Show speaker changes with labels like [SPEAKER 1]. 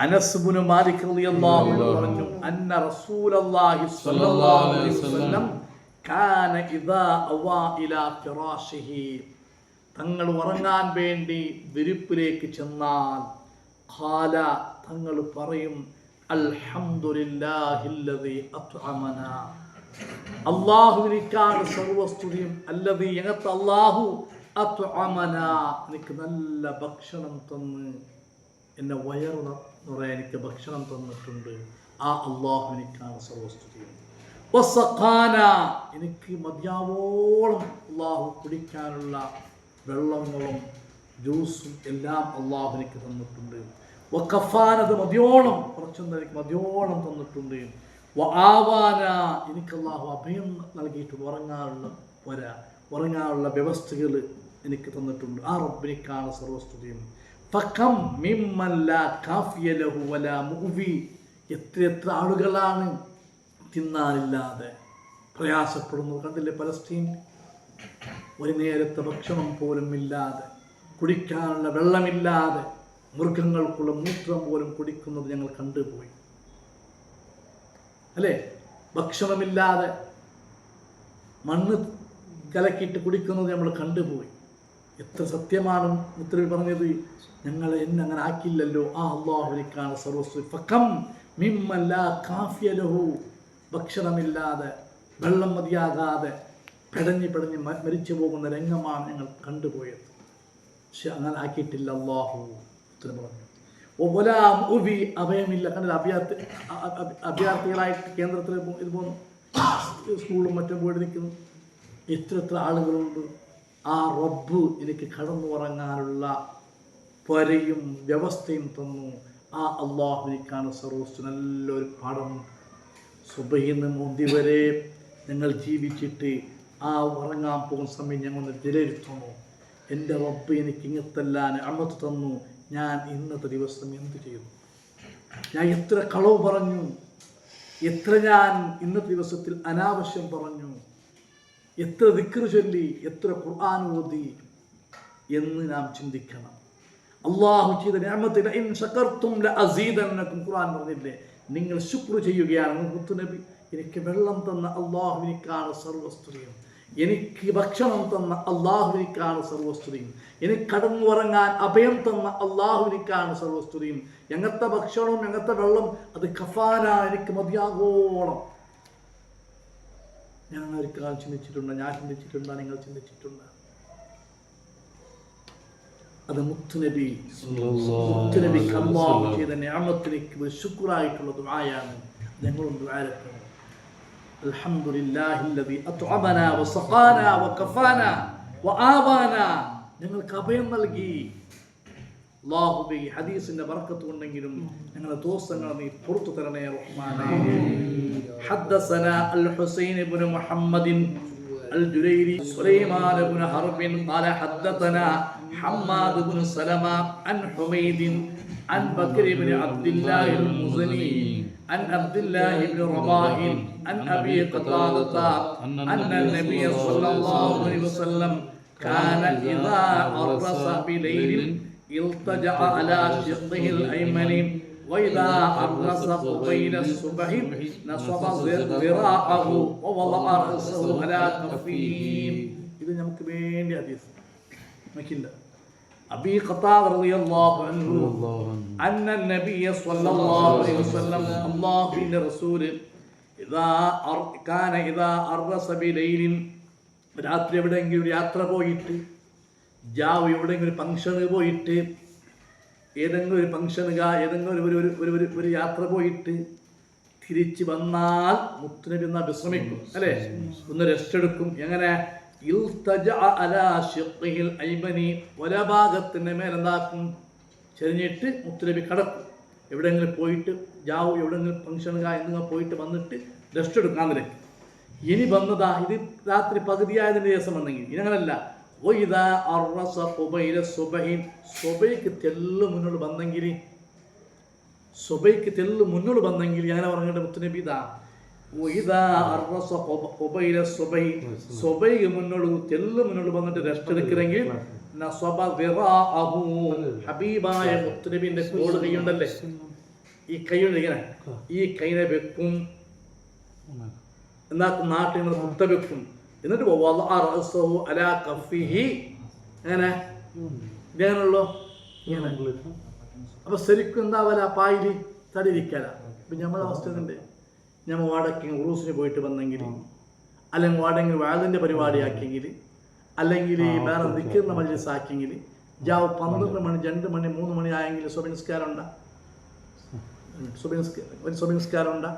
[SPEAKER 1] അനസ് ഇബ്നു മാലിക് റളിയല്ലാഹു അൻഹു പറഞ്ഞു അന്ന റസൂലുള്ളാഹി സ്വല്ലല്ലാഹു അലൈഹി വസല്ലം കാന ഇദാ അവാ ഇലാ ഫിറാശിഹി, തങ്ങൾ ഉറങ്ങാൻ വേണ്ടി വിരിപ്പിലേക്ക് ചെന്നാൽ ഖാല, തങ്ങൾ പറയും അൽഹംദുലില്ലാഹില്ലദീ അത്അമനാ, അല്ലാഹുവിനിക്കാണ് സർവസ്തുതിയും, അല്ലദീ ഞങ്ങൾക്ക് അല്ലാഹു അത്അമനാ, എനിക്ക് നല്ല ഭക്ഷണം തന്ന് എന്നെ വയറു നിറയെ എനിക്ക് ഭക്ഷണം തന്നിട്ടുണ്ട്, ആ അല്ലാഹുവിനിക്കാണ് സർവസ്തുതിയും. വസഖാന, എനിക്ക് മതിയാവോളം അല്ലാഹു കുടിക്കാനുള്ള വെള്ളങ്ങളും ജ്യൂസും എല്ലാം അല്ലാഹു എനിക്ക് തന്നിട്ടുണ്ട്. വഖഫാന, അത് മതിയോളം, കുറച്ചൊന്നും എനിക്ക് മതിയോളം തന്നിട്ടുണ്ട്. വആവാന, എനിക്ക് അല്ലാഹു അഭയം നൽകിയിട്ടുണ്ട്, ഉറങ്ങാനുള്ള വ്യവസ്ഥകൾ എനിക്ക് തന്നിട്ടുണ്ട്, ആ റബ്ബിനിക്കാണ് സർവസ്തുതിയും. ഫകം മിമ്മൻ ലാ കാഫിയ ലഹു വലാ മുഅ്വി, എത്ര ആളുകളാണ് തിന്നാനില്ലാതെ പ്രയാസപ്പെടുന്നു. കണ്ടില്ലേ പലസ്തീൻ, ഒരു നേരത്തെ ഭക്ഷണം പോലും ഇല്ലാതെ, കുടിക്കാനുള്ള വെള്ളമില്ലാതെ, മൃഗങ്ങൾക്കുള്ള മൂത്രം പോലും കുടിക്കുന്നത് ഞങ്ങൾ കണ്ടുപോയി അല്ലേ? ഭക്ഷണമില്ലാതെ മണ്ണ് കലക്കിയിട്ട് കുടിക്കുന്നത് നമ്മൾ കണ്ടുപോയി. എത്ര സത്യമാണ് മുത്തനബി പറഞ്ഞത്, ഞങ്ങളെ എന്നെ അങ്ങനെ ആക്കില്ലല്ലോ, ആ അല്ലാഹുവിനിക്കാണ് സർവസ്വ. ഫകം മിമ്മൻ ലാ കാഫിയ ലഹു, ഭക്ഷണമില്ലാതെ വെള്ളം മതിയാകാതെ പെടഞ്ഞ് മരിച്ചു പോകുന്ന രംഗമാണ് ഞങ്ങൾ കണ്ടുപോയത്. പക്ഷെ അങ്ങനെ ആക്കിയിട്ടില്ല അല്ലാഹു പറഞ്ഞു. അഭയമില്ല. കണ്ടില്ല, അഭയാർത്ഥികളായിട്ട് കേന്ദ്രത്തിൽ ഇത് പോകുന്നു, സ്കൂളും മറ്റും പോയിട്ട് നിൽക്കുന്നു, എത്ര ആളുകളുണ്ട്. ആ റബ്ബ് എനിക്ക് കടന്നുറങ്ങാനുള്ള പൊരയും വ്യവസ്ഥയും തന്നു, ആ അല്ലാഹുവിനിക്കാണ് സർവസ്തു. നല്ലൊരു പാഠമുണ്ട്. സുബഹിന്ന് മുന്തി വരെ ഞങ്ങൾ ജീവിച്ചിട്ട് ആ ഉറങ്ങാൻ പോകുന്ന സമയം ഞങ്ങൾ വിലയിരുത്തുന്നു, എൻ്റെ റബ്ബ് എനിക്ക് ഇങ്ങത്തെല്ലാം അമത്ത് തന്നു, ഞാൻ ഇന്നത്തെ ദിവസം എന്ത് ചെയ്തു, ഞാൻ എത്ര കളവ് പറഞ്ഞു, എത്ര ഞാൻ ഇന്നത്തെ ദിവസത്തിൽ അനാവശ്യം പറഞ്ഞു, എത്ര ദിക്ർ ചൊല്ലി, എത്ര ഖുർആൻ ഓതി എന്ന് നാം ചിന്തിക്കണം. അല്ലാഹു ചെയ്ത നിഅമത്തിനെ ഇൻ ശകർതും ലഅസീദന്നകും, ഖുർആൻ പറഞ്ഞില്ലേ, നിങ്ങൾ ശുക്ർ ചെയ്യുകയാണ്. മുത്തുനബി, എനിക്ക് വെള്ളം തന്ന അല്ലാഹുവിനിക്കാണ് സർവസ്തുതിയും, എനിക്ക് ഭക്ഷണം തന്ന അല്ലാഹുവിനിക്കാണ് സർവസ്തുതിയും, എനിക്ക് കടന്നുറങ്ങാൻ അഭയം തന്ന അല്ലാഹുവിനിക്കാണ് സർവസ്തുതിയും. ഞങ്ങത്തെ ഭക്ഷണവും ഞങ്ങത്തെ വെള്ളം അത് കഫാന, എനിക്ക് മതിയാകോളം. ഞാൻ ഒരിക്കൽ ചിന്തിച്ചിട്ടുണ്ട്, ഞാൻ ചിന്തിച്ചിട്ടുണ്ട്, നിങ്ങൾ ചിന്തിച്ചിട്ടുണ്ട്. അത് മുത്തുനബിക്ക് അല്ലാഹു ചെയ്ത നിഅമത്തിലേക്ക് ശുക്റായിട്ടുള്ള ദുആയാണ്. ഞങ്ങളും ദുആയിരക്കണം. അൽഹംദുലില്ലാഹില്ലദീ അത്അമനാ വസഖാനാ വകഫാനാ വആവാനാ, ഞങ്ങൾക്ക് അഭയം നൽകി. അല്ലാഹുവേ, ഹദീസിന്റെ ബർക്കത്ത് കൊണ്ടെങ്കിലും ഞങ്ങളുടെ ദോഷങ്ങൾ നീ പുറത്തു തരണേ റഹ്മാനേ. ഹദ്ദസനാ അൽ ഹുസൈൻ ഇബ്നു മുഹമ്മദിൻ الجريري سليمان بن حرب قال حدثنا حماد بن سلمة عن حميد عن بكر بن عبد الله المزني عن عبد الله بن رباح عن أبي قتادة أن النبي صلى الله عليه وسلم كان إذا أرس بليل التجأ على شقه الأيمن وإذا أرس قبيل الصبح نصب ذراعه ووضع رأسه على كفيه. إذا നമുക്ക് വേണ്ടി ഹദീസ് മക്കില്ല. أبي قتادة رضي الله عنه أن النبي صلى الله عليه وسلم الله رسول كان إذا أرس بليل, രാത്രി എവിടെയെങ്കിലും ഒരു യാത്ര പോയിട്ട്, എവിടെയെങ്കിലും ഒരു ഫംഗ്ഷന് പോയിട്ട്, ഏതെങ്കിലും ഒരു ഫംഗ്ഷന് ഏതെങ്കിലും ഒരു യാത്ര പോയിട്ട് തിരിച്ച് വന്നാൽ മുത്തുനബി ഒന്ന് വിശ്രമിക്കും അല്ലേ, ഒന്ന് റെസ്റ്റ് എടുക്കും. എങ്ങനെ? വലഭാഗത്തിന്റെ മേലെന്താക്കും, ചെരിഞ്ഞിട്ട് മുത്തുനബി കിടക്കും. എവിടെയെങ്കിലും പോയിട്ട് എവിടെയെങ്കിലും ഫംഗ്ഷന് എന്തെങ്കിലും പോയിട്ട് വന്നിട്ട് റെസ്റ്റ് എടുക്കാൻ നിരക്കും. ഇനി വന്നതാ, ഇത് രാത്രി പകുതിയായതിൻ്റെ ദിവസം വന്നെങ്കിൽ ഇനങ്ങനല്ല. സ്വബൈക്ക് തെല്ല് മുന്നോട്ട് വന്നെങ്കിൽ അങ്ങനെ പറഞ്ഞിട്ട് മുത്തുനബി ഇതാ മുന്നോട്ട് വന്നിട്ട് റെസ്റ്റ് എടുക്കണമെങ്കിൽ ഹബീബായ മുത്തുനബിന്റെ കോള് കൈയുണ്ടല്ലേ, ഈ കൈയുണ്ട് ഇങ്ങനെ, ഈ കൈനെ വെക്കും, എന്നാക്കും നാട്ടിൽ നിന്ന് കുത്ത വെക്കും. എന്നിട്ട് അലാ കഫിഹി അങ്ങനെ ഇങ്ങനെയുള്ളൂ ഇങ്ങനെ. അപ്പൊ ശരിക്കും എന്താവല പായില് തടിയിരിക്കല. ഇപ്പൊ നമ്മളെ അവസ്ഥ ഉണ്ട്. നമ്മൾ വാടകയ്ക്ക് ഉറൂസിന് പോയിട്ട് വന്നെങ്കിൽ, അല്ലെങ്കിൽ വാടെങ്കിൽ വാതിൻ്റെ പരിപാടി ആക്കിയെങ്കിൽ, അല്ലെങ്കിൽ വേറെ നിൽക്കുന്ന മജ്ലിസ് ആക്കിയെങ്കിൽ, ജാവ് 12 മണി 2 മണി 3 മണി ആയെങ്കിൽ സുബഹി നിസ്കാരം ഉണ്ടാ, ഒരു സുബഹി നിസ്കാരം ഉണ്ടാ.